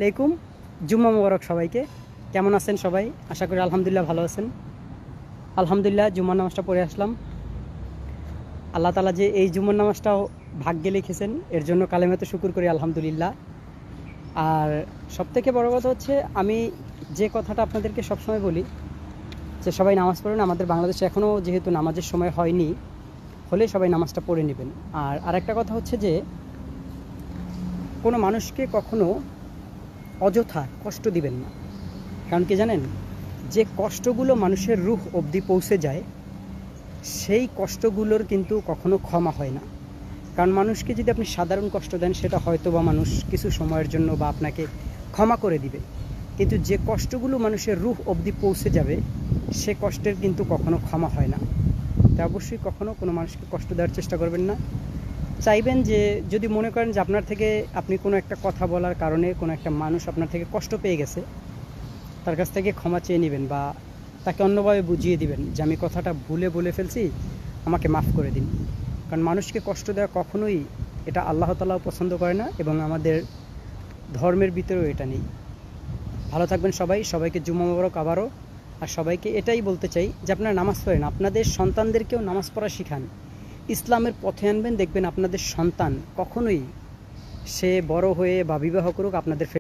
আলাইকুম, জুম্মা মোবারক সবাইকে। কেমন আছেন সবাই? আশা করি আলহামদুলিল্লাহ ভালো আছেন। আলহামদুলিল্লাহ জুম্মার নামাজটা পড়ে আসলাম। আল্লাহ তাআলা যে এই জুম্মার নামাজটাও ভাগ্যে লিখেছেন এর জন্য কালেমাতে শুকুর করি আলহামদুলিল্লাহ। আর সবথেকে বড় কথা হচ্ছে, আমি যে কথাটা আপনাদেরকে সবসময় বলি যে সবাই নামাজ পড়েন। আমাদের বাংলাদেশে এখনও যেহেতু নামাজের সময় হয়নি, হলে সবাই নামাজটা পড়ে নেবেন। আর আরেকটা কথা হচ্ছে যে কোনো মানুষকে কখনো অযথা কষ্ট দিবেন না। কারণ কি জানেন, যে কষ্টগুলো মানুষের রূহ অবধি পৌঁছে যায় সেই কষ্টগুলোর কিন্তু কখনো ক্ষমা হয় না। কারণ মানুষকে যদি আপনি সাধারণ কষ্ট দেন সেটা হয়তো বা মানুষ কিছু সময়ের জন্য বা আপনাকে ক্ষমা করে দিবে, কিন্তু যে কষ্টগুলো মানুষের রূহ অবধি পৌঁছে যাবে সে কষ্টের কিন্তু কখনো ক্ষমা হয় না। তাই অবশ্যই কখনো কোনো মানুষকে কষ্ট দেওয়ার চেষ্টা করবেন না। চাইবেন যে যদি মনে করেন যে আপনার থেকে আপনি কোনো একটা কথা বলার কারণে কোনো একটা মানুষ আপনার থেকে কষ্ট পেয়ে গেছে, তার কাছ থেকে ক্ষমা চেয়ে নেবেন বা তাকে অন্যভাবে বুঝিয়ে দিবেন যে আমি কথাটা ভুলে বলে ফেলছি, আমাকে মাফ করে দিন। কারণ মানুষকে কষ্ট দেওয়া কখনোই এটা আল্লাহ তাআলাও পছন্দ করে না এবং আমাদের ধর্মের ভিতরেও এটা নেই। ভালো থাকবেন সবাই, সবাইকে জুম্মা মোবারক আবারও। আর সবাইকে এটাই বলতে চাই যে আপনারা নামাজ পড়েন, আপনাদের সন্তানদেরকেও নামাজ পড়া শিখান, ইসলামের পথে আনবেন। দেখবেন আপনাদের সন্তান কখনোই সে বড় হয়ে বা বিবাহ করুক আপনাদের